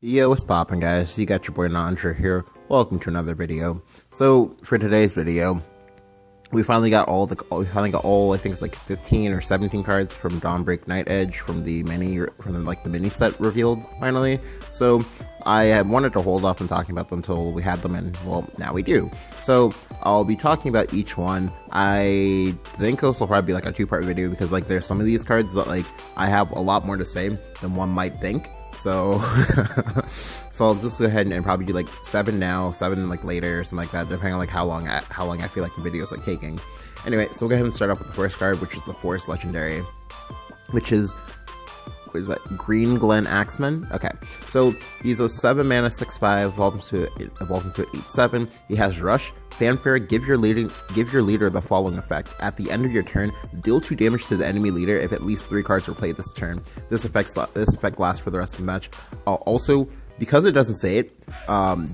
Yo, what's poppin', guys? You got your boy Nandra here. Welcome to another video. So for today's video, we finally got all I think it's like 15 or 17 cards from Dawnbreak nightedge from the mini set revealed finally. So I had wanted to hold off on talking about them until we had them, and well, now we do. So I'll be talking about each one. I think this will probably be like a two-part video because like there's some of these cards that like I have a lot more to say than one might think. So, so I'll just go ahead and probably do like 7 now, 7 like later, or something like that, depending on like how long I feel like the video is like taking. Anyway, so we'll go ahead and start off with the first card, which is the Forest Legendary, which is, what is that? Green Glen Axeman. Okay, so he's a 7 mana 6/5, evolves into an 8/7. He has Rush. Fanfare, give your leader the following effect. At the end of your turn, deal 2 damage to the enemy leader if at least 3 cards were played this turn. This effect lasts for the rest of the match. Also, because it doesn't say it,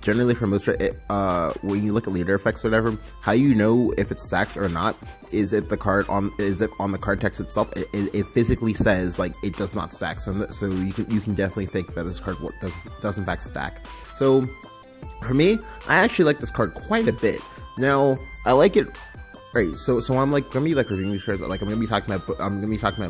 generally for most when you look at leader effects or whatever, how you know if it stacks or not is if the card on the card text itself, it physically says like it does not stack. So you can definitely think that this card does in fact stack. So for me, I actually like this card quite a bit. Now, I like it. Right, so I'm like gonna be like reviewing these cards. Like I'm gonna be talking about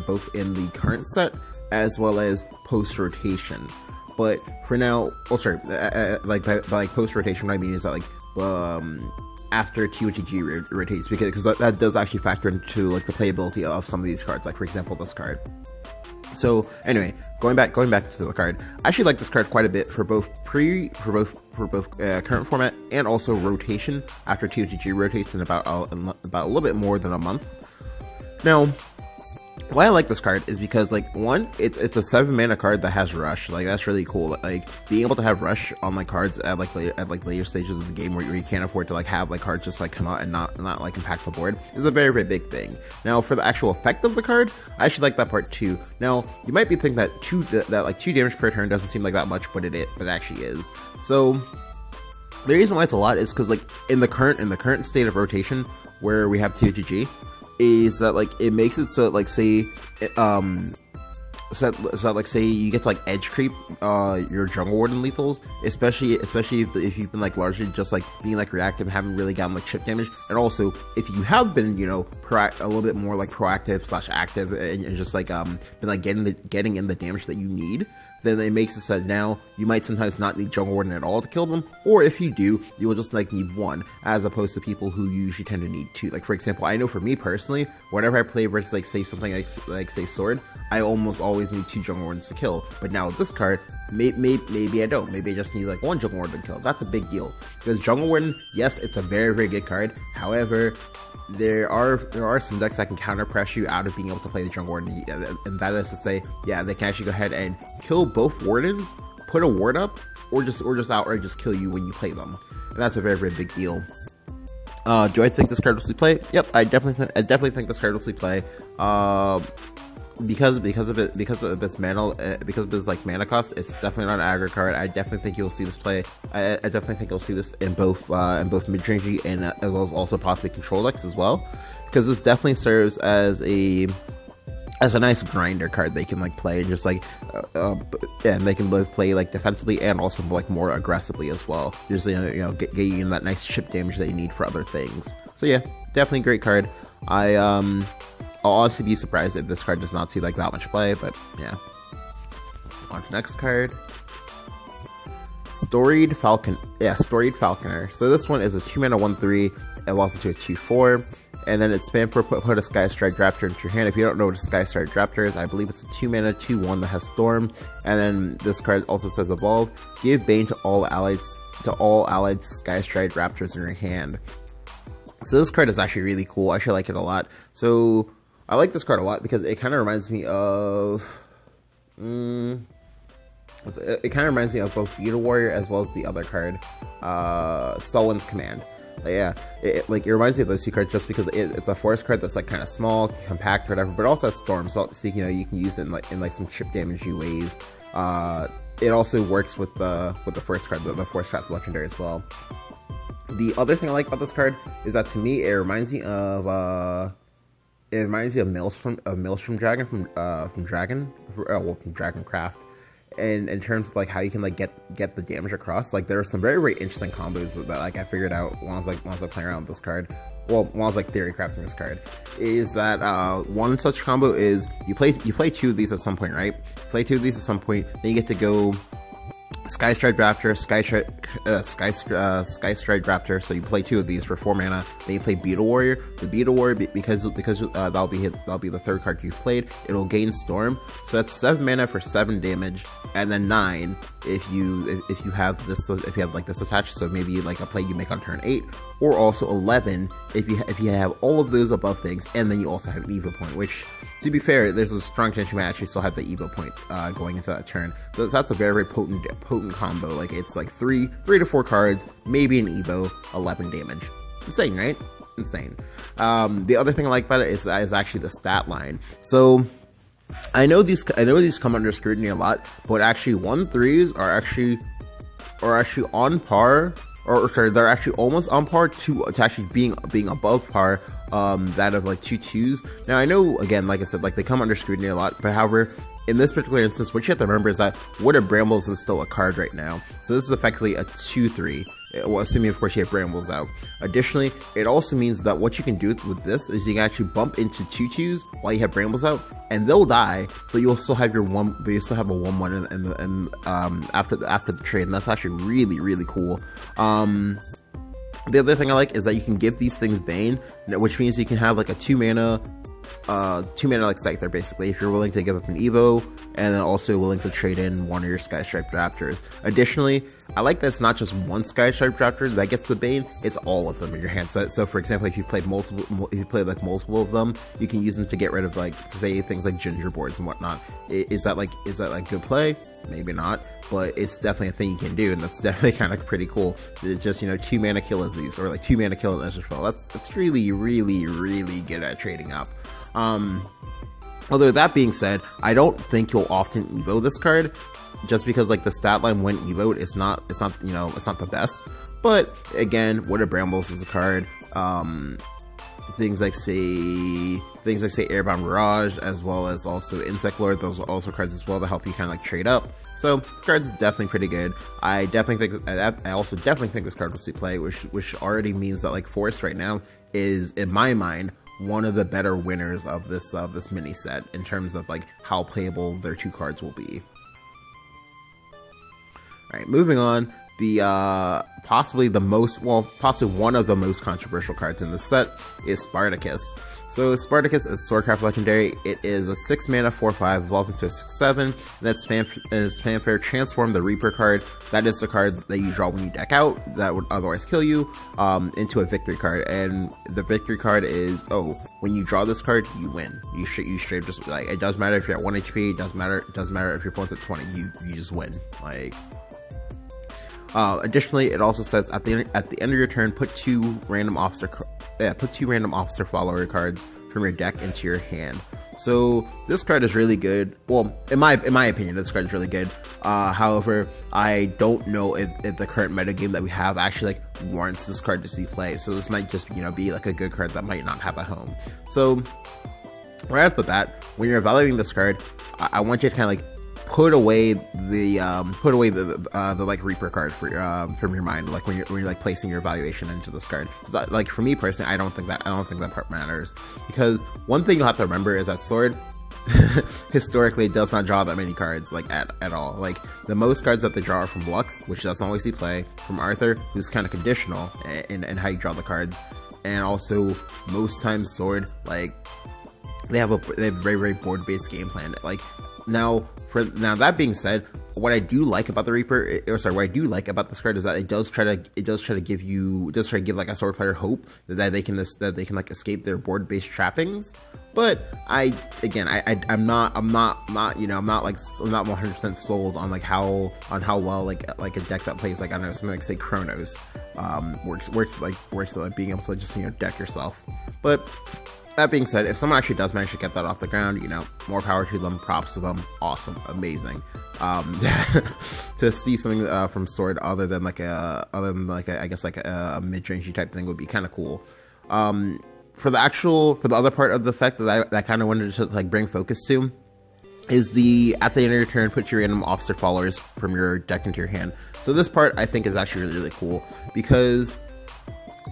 both in the current set as well as post rotation. But for now, by post rotation, what I mean is that like after TOTG rotates, because that does actually factor into like the playability of some of these cards. Like for example, this card. So anyway, going back to the card, I actually like this card quite a bit for both current format and also rotation after TOTG rotates in about a little bit more than a month. Now, why I like this card is because like one, it's a 7 mana card that has Rush. Like that's really cool. Like being able to have Rush on like cards at later stages of the game where you can't afford to like have like cards just like come out and not like impact the board is a very, very big thing. Now for the actual effect of the card, I actually like that part too. Now you might be thinking that 2 damage per turn doesn't seem like that much, but it actually is. So the reason why it's a lot is because like in the current state of rotation where we have TOTG, is that like it makes it so that like say say you get to like edge creep your Jungle Warden lethals, especially if you've been like largely just like being like reactive and haven't really gotten like chip damage, and also if you have been a little bit more like proactive / active and just like been like getting in the damage that you need, then it makes it so that now you might sometimes not need Jungle Warden at all to kill them, or if you do, you will just like need 1, as opposed to people who usually tend to need 2. Like for example, I know for me personally, whenever I play versus like say something like say Sword, I almost always need 2 Jungle Wardens to kill. But now with this card, maybe I don't. Maybe I just need like 1 Jungle Warden to kill. That's a big deal, because Jungle Warden, yes, it's a very, very good card. However, there are some decks that can counter pressure you out of being able to play the Jungle Warden, and that is to say, yeah, they can actually go ahead and kill both Wardens, put a ward up, or just outright just kill you when you play them, and that's a very, very big deal. Do I think this card will see play? Yep, I definitely think this card will see play. Because of its mana cost, it's definitely not an aggro card. I definitely think you'll see this play. I definitely think you'll see this in both mid-rangey and as well as also possibly control decks as well, because this definitely serves as a nice grinder card they can like play and just like and they can both play like defensively and also like more aggressively as well. Just get you in that nice chip damage that you need for other things. So yeah, definitely great card. I'll honestly be surprised if this card does not see like that much play, but yeah. On to the next card. Storied Falconer. So this one is a 2 mana 1/3, evolves into a 2/4, and then it's spam for put a Sky Strike Raptor into your hand. If you don't know what a Sky Strike Raptor is, I believe it's a 2 mana 2/1 that has Storm, and then this card also says evolve. Give Bane to all allied Sky Strike Raptors in your hand. So this card is actually really cool. I actually like it a lot. So I like this card a lot because it kind of reminds me of both Beetle Warrior as well as the other card, Sullen's Command. Yeah, it reminds me of those 2 cards just because it's a forest card that's like kind of small, compact, whatever, but also has Storm, so you can use it in some chip damagey ways. It also works with the first card, the Forest Trap Legendary as well. The other thing I like about this card is that to me it reminds me of Maelstrom Dragon from Dragoncraft. and in terms of like how you can like get the damage across, like there are some very interesting combos that like I figured out when I was playing around with this card. Well, when I was like theory crafting this card, is that one such combo is you play 2 of these at some point, right? Play 2 of these at some point, then you get to go Sky Strike Raptor, Sky Strike Raptor. So you play 2 of these for 4 mana. Then you play Beetle Warrior. The Beetle Warrior, because that'll be the 3rd card you've played. It'll gain Storm. So that's 7 mana for 7 damage, and then 9 if you have this like this attached. So maybe like a play you make on turn 8, or also 11 if you have all of those above things, and then you also have an Evo point, which, to be fair, there's a strong chance you might actually still have the Evo point going into that turn. So that's a very potent combo. Like it's like 3 to 4 cards, maybe an Evo, 11 damage. Insane, right? Insane. The other thing I like about it is actually the stat line. So I know these come under scrutiny a lot, but actually 1/3s are actually on par. Or sorry, they're actually almost on par to actually being above par, that of like 2/2s. Now I know, again, like I said, like they come under scrutiny a lot, but however, in this particular instance, what you have to remember is that Wood of Brambles is still a card right now. So this is effectively a 2/3. Well, assuming of course you have Brambles out. Additionally, it also means that what you can do with this is you can actually bump into 2/2s while you have Brambles out, and they'll die, but you'll still have your one. But you still have a 1/1 after the trade, and that's actually really cool. The other thing I like is that you can give these things Bane, which means you can have like a 2 mana like Scyther, basically, if you're willing to give up an Evo, and then also willing to trade in one of your Sky Striped Raptors. Additionally, I like that it's not just one Sky Striped Raptor that gets the Bane, it's all of them in your hand. So for example, if you played like multiple of them, you can use them to get rid of, like, say, things like ginger boards and whatnot. Is that good play? Maybe not, but it's definitely a thing you can do, and that's definitely kind of pretty cool. It's just, 2 mana kill Aziz, or like 2 mana kill an Ezra. That's really good at trading up. Although that being said, I don't think you'll often Evo this card, just because like the stat line when Evo'd it's not the best. But again, Wood of Brambles is a card. Things like say Airbound Mirage, as well as also Insect Lord, those are also cards as well that help you kind of like trade up. So card's definitely pretty good. I also definitely think this card will see play, which already means that like Forest right now is, in my mind, one of the better winners of this mini set in terms of like how playable their 2 cards will be. All right, moving on. The possibly one of the most controversial cards in this set is Spartacus. So Spartacus is Swordcraft Legendary. It is a 6 mana 4/5, evolves into a 6/7. That's Fanfare Transform the Reaper card. That is the card that you draw when you deck out that would otherwise kill you, into a victory card. And the victory card is, when you draw this card, you win. You straight just, like, it doesn't matter if you're at 1 HP. It doesn't matter if your opponent's at 20. You just win. Like. Additionally, it also says at the end of your turn, put 2 random officer follower cards from your deck into your hand. So this card is really good. Well, in my opinion, this card is really good. However, I don't know if the current metagame that we have actually like warrants this card to see play. So this might just be like a good card that might not have a home. So right off the bat, when you're evaluating this card, I want you to kind of like put away the like Reaper card from your mind, like when you're like placing your evaluation into this card. Like for me personally, I don't think that part matters, because one thing you'll have to remember is that Sword historically does not draw that many cards, like at all. Like the most cards that they draw are from Lux, which doesn't always see play, from Arthur, who's kind of conditional in how you draw the cards, and also most times Sword, like they have a very board based game plan. Like now that being said, what I do like about the Reaper, what I do like about this card is that it does try to give like a Sword player hope that they can like escape their board based trappings. But I'm not 100% sold on how well like a deck that plays like, I don't know, something like say Chronos works like being able to just deck yourself. But that being said, if someone actually does manage to get that off the ground, more power to them, props to them, awesome, amazing. To see something from Sword other than a mid-rangey type thing would be kind of cool. For the other part of the effect that I kind of wanted to like bring focus to, is the at the end of your turn, put your random officer followers from your deck into your hand. So this part I think is actually really, really cool because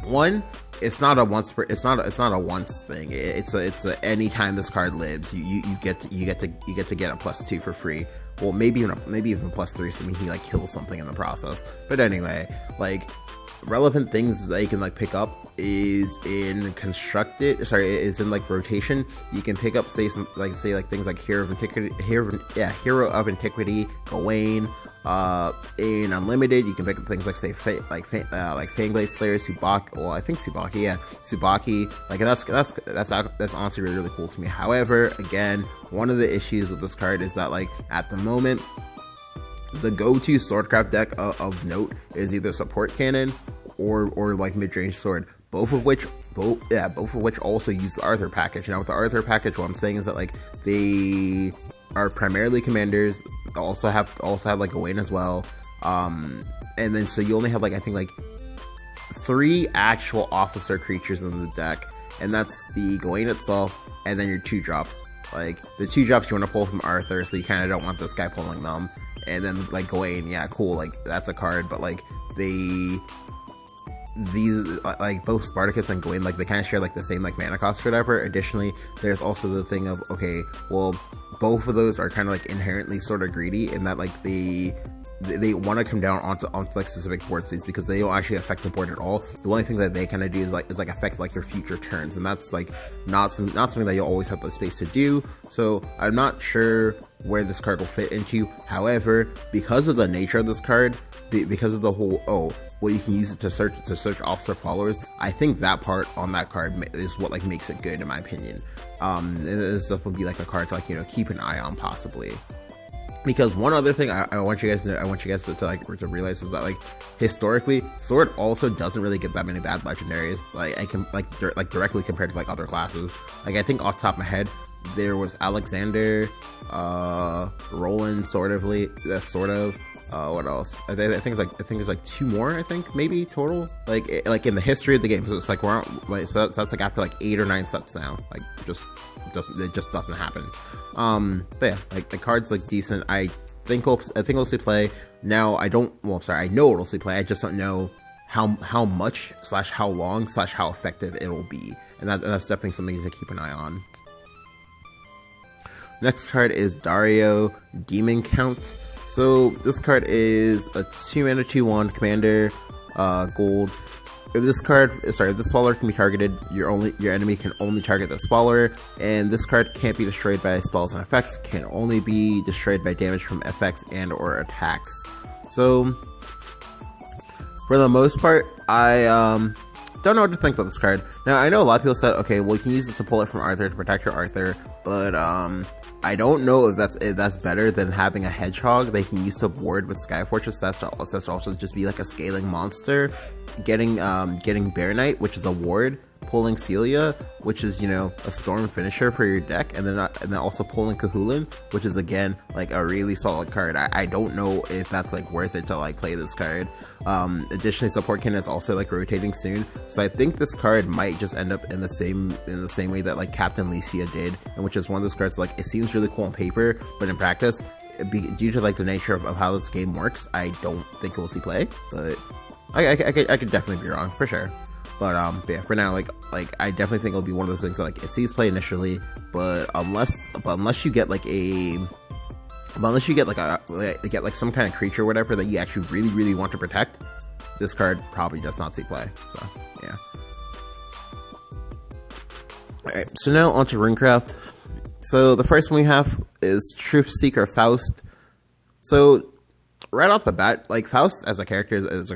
one, it's not a once a once thing. It's a anytime this card lives, you get to get a +2 for free. Well, maybe even +3, so he like kills something in the process. But anyway, like relevant things that you can like pick up is in like rotation. You can pick up say things like Hero of Antiquity, Gawain. In Unlimited, you can pick up things like Fangblade Slayer, Subaki. Well, I think Subaki, yeah, Subaki. Like that's honestly really, really cool to me. However, again, one of the issues with this card is that like at the moment, the go-to swordcraft deck of note is either support cannon or like mid-range sword. Both of which also use the Arthur package. Now with the Arthur package, what I'm saying is that like they are primarily commanders. Also have like Gawain as well. And then so you only have like I think like 3 actual officer creatures in the deck, and that's the Gawain itself, and then your 2 drops. Like the 2 drops you want to pull from Arthur, so you kind of don't want this guy pulling them. And then like Gawain, yeah, cool, like that's a card, but like these like both Spartacus and Gawain, like they kind of share like the same like mana cost or whatever. Additionally, there's also the thing of, okay, well, both of those are kind of like inherently sort of greedy in that like they want to come down onto like specific board states because they don't actually affect the board at all. The only thing that they kind of do is affect like their future turns, and that's like not something that you'll always have the space to do. So I'm not sure where this card will fit into. However, because of the nature of this card, because of the whole you can use it to search officer followers, I think that part on that card is what like makes it good in my opinion. This stuff would be like a card to like, you know, keep an eye on possibly. Because one other thing I want you guys to realize is that like historically, Sword also doesn't really get that many bad legendaries. Like I can directly compared to like other classes. Like I think off the top of my head, there was Alexander, Roland, what else? I think it's like 2 more. I think maybe total. Like in the history of the game. So it's like so that's like after like 8 or 9 sets now. Like it just doesn't happen. But yeah, like the card's like decent. I think we'll see play. Now I know it'll see play. I just don't know how much / how long / how effective it will be, and that's definitely something to keep an eye on. Next card is Dario, Demon Count. So this card is a 2-mana 2/1 commander, gold. If this follower can be targeted, your enemy can only target this follower, and this card can't be destroyed by spells and effects, can only be destroyed by damage from effects and or attacks. So for the most part, I don't know what to think about this card. Now I know a lot of people said, okay, well you can use this to pull it from Arthur to protect your Arthur, but I don't know if that's better than having a hedgehog they can use to ward with Sky Fortress. That's also just be like a scaling monster, getting Bear Knight, which is a ward, pulling Celia, which is, you know, a storm finisher for your deck, and then also pulling Kahulin, which is again like a really solid card. I don't know if that's like worth it to like play this card. Additionally, support cannon is also like rotating soon, so I think this card might just end up in the same way that like Captain Lycia did, and which is one of those cards like it seems really cool on paper, but in practice, due to like the nature of how this game works, I don't think we'll see play. But I could definitely be wrong for sure. But yeah, for now, like I definitely think it'll be one of those things that like it sees play initially, but unless you get like some kind of creature or whatever that you actually really, really want to protect, this card probably does not see play. So yeah. Alright, so now onto Runecraft. So the first one we have is Truth Seeker Faust. So right off the bat, like Faust as a character is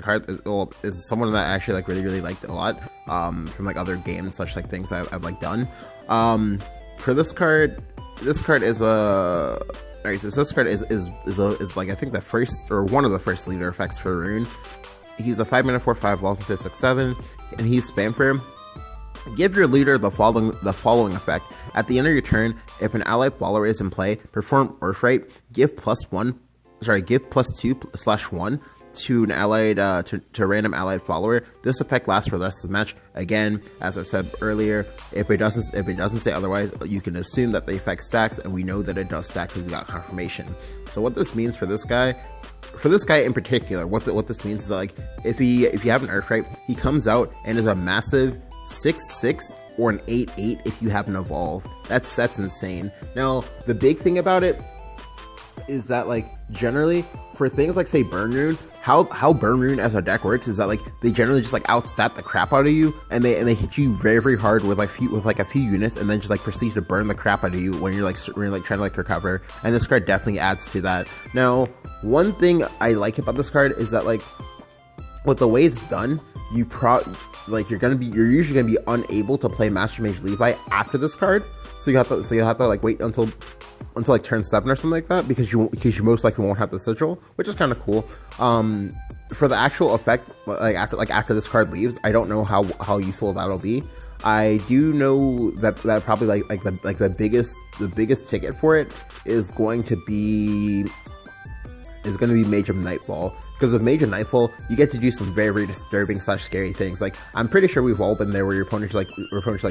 someone that I actually like really, really liked a lot from like other games / like things I've like done. For this card is a Alright, so this card is like I think the first or one of the first leader effects for Rune. He's a 5-mana 4/5 Walking to 6/7, and he's spam for him. Give your leader the following effect. At the end of your turn, if an allied follower is in play, perform Earthright. Give +2/1 to an allied to a random allied follower, this effect lasts for the rest of the match. Again, as I said earlier, if it doesn't say otherwise, you can assume that the effect stacks, and we know that it does stack because we got confirmation. So what this means for this guy in particular, what this means is that, like, if you have an Earthright, he comes out and is a massive 6/6 or an 8/8 if you have an evolve. That's insane. Now, the big thing about it is that, like, generally for things like, say, Burn Rune, how Burn Rune as a deck works is that, like, they generally just like outstat the crap out of you, and they hit you very, very hard with a few units, and then just like proceed to burn the crap out of you when you're trying to like recover. And this card definitely adds to that. Now, one thing I like about this card is that, like, with the way it's done, you're usually gonna be unable to play Master Mage Levi after this card. So you have to like wait until like turn 7 or something like that, because you most likely won't have the sigil, which is kind of cool. For the actual effect, after this card leaves, I don't know how useful that'll be. I do know that probably the biggest ticket for it is going to be Mage of Nightfall. Because with Mage of Nightfall, you get to do some very, very disturbing / scary things. Like, I'm pretty sure we've all been there where your opponent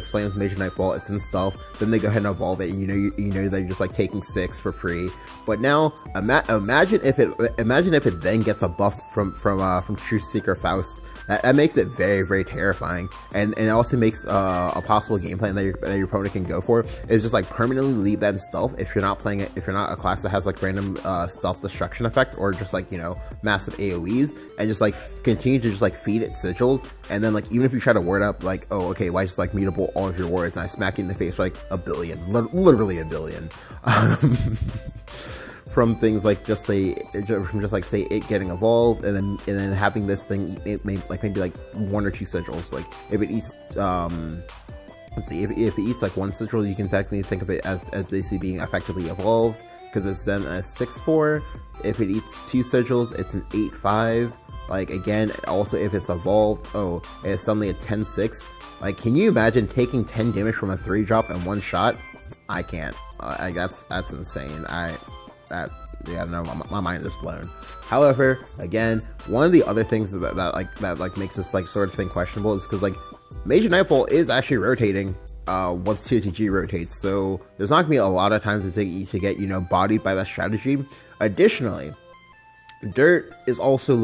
slams Mage of Nightfall, it's in stealth, then they go ahead and evolve it, and you know that you're just like taking 6 for free. But now, imagine if it then gets a buff from Truth Seeker Faust. That makes it very, very terrifying, and it also makes a possible game plan that your opponent can go for is just like permanently leave that in stealth if you're not playing it, if you're not a class that has like random stealth destruction effect, or just like, you know, massive AoEs, and just like continue to just like feed it sigils. And then, like, even if you try to word up like, oh, okay, why just like mutable all of your words, and I smack you in the face for like a billion, literally a billion. From things like say it getting evolved, and then having this thing, it may maybe like 1 or 2 sigils. Like, if it eats let's see, if it eats like 1 sigil, you can technically think of it as basically being effectively evolved, because it's then a 6/4. If it eats 2 sigils, it's an 8/5. Like, again, also if it's evolved, oh, it's suddenly a 10/6. Like, can you imagine taking 10 damage from a 3-drop in 1 shot? I can't. That's insane. No, my mind is blown. However, again, one of the other things that makes this like sort of thing questionable is because, like, Mage of Nightfall is actually rotating once TOTG rotates, so there's not gonna be a lot of times to get, you know, bodied by that strategy. Additionally, Dirt is also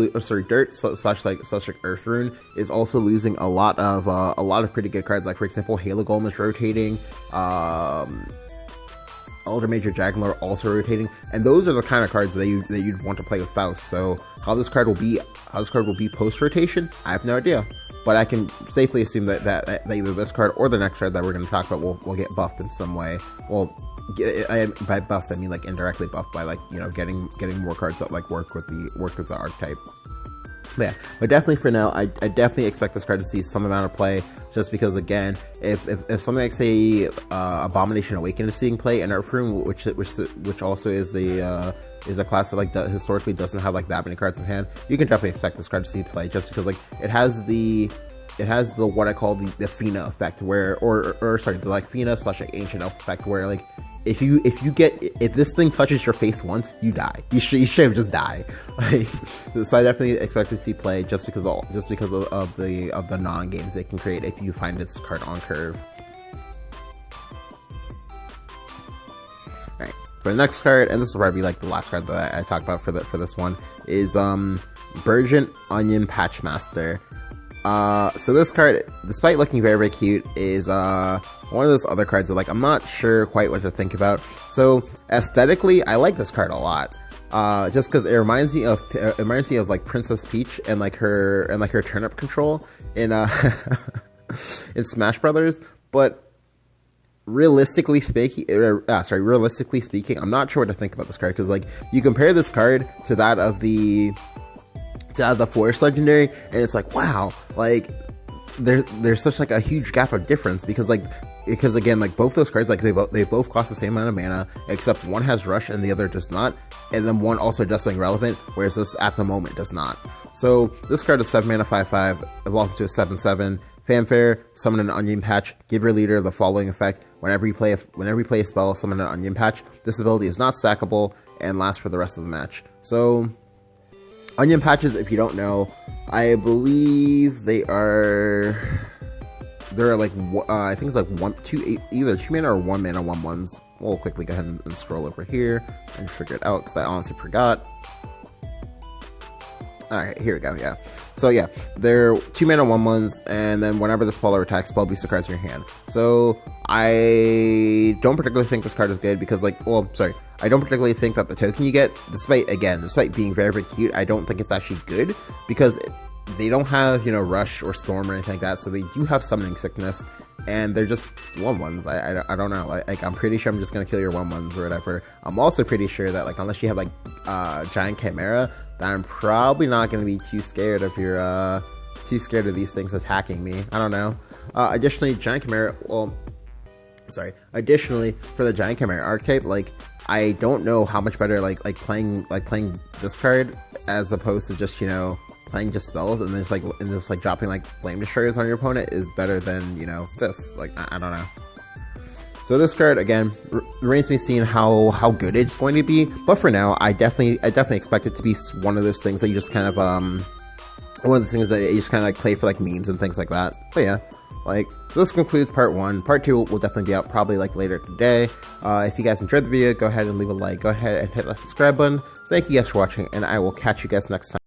Dirt / Earth Rune is also losing a lot of pretty good cards. Like, for example, Halo Golem is rotating. Elder Major Jaguar also rotating, and those are the kind of cards that you'd want to play with Faust. So how this card will be post rotation, I have no idea, but I can safely assume that either this card or the next card that we're going to talk about will get buffed in some way. Well, by buffed I mean like indirectly buffed by, like, you know, getting more cards that like work with the archetype. But yeah, but definitely for now, I definitely expect this card to see some amount of play, just because, again, if something like, say, Abomination Awakened is seeing play in Earth Rune, which also is a class that like historically doesn't have like that many cards in hand, you can definitely expect this card to see play, just because, like, it has the what I call the Fina effect, where the like Fina / like Ancient Elf effect, where, like, if this thing touches your face once, you die. You should just die. Like, so I definitely expect to see play, just because of the non-games it can create if you find this card on curve. Alright, for the next card, and this will probably be like the last card that I talked about for this one, is Burgeant Onion Patchmaster. So this card, despite looking very, very cute, is one of those other cards that, like, I'm not sure quite what to think about. So aesthetically, I like this card a lot. Just because it reminds me of like Princess Peach and like her turnip control in in Smash Brothers. But realistically speaking, I'm not sure what to think about this card, because, like, you compare this card to that of the Forest Legendary, and it's like, wow, like, there's such like a huge gap of difference, because again, like, both those cards, like, they both cost the same amount of mana, except one has Rush and the other does not, and then one also does something relevant, whereas this at the moment does not. So this card is 7 mana, 5/5, evolves into a 7/7. Fanfare, summon an Onion Patch, give your leader the following effect: whenever you play a spell, summon an Onion Patch. This ability is not stackable and lasts for the rest of the match. So Onion patches, if you don't know, I believe they're like, I think it's like either 2 mana or 1 mana 1/1s. We'll quickly go ahead and scroll over here and figure it out, because I honestly forgot. Alright, here we go, yeah. So yeah, they're 2 mana 1/1s, and then whenever the spell or attack, spell boost the cards in your hand. So I don't particularly think this card is good because, like, well, sorry, I don't particularly think that the token you get, despite being very, very cute, I don't think it's actually good, because they don't have, you know, Rush or Storm or anything like that, so they do have Summoning Sickness, and they're just 1/1s. I don't know, like, I'm pretty sure I'm just gonna kill your 1/1s or whatever. I'm also pretty sure that, like, unless you have, like, Giant Chimera, that I'm probably not gonna be too scared of these things attacking me. I don't know. Additionally, Giant Chimera, additionally, for the Giant Chimera archetype, like, I don't know how much better, like playing this card as opposed to just, you know, playing just spells and then just dropping like Flame Destroyers on your opponent is better than, you know, this. Like, I don't know. So this card, again, remains to be seen how good it's going to be, but for now, I definitely expect it to be one of those things that you just kind of, one of those things that you just kind of like play for like memes and things like that. But yeah, like, so this concludes part 1. Part 2 will definitely be out probably like later today. If you guys enjoyed the video, go ahead and leave a like, go ahead and hit that subscribe button. Thank you guys for watching, and I will catch you guys next time.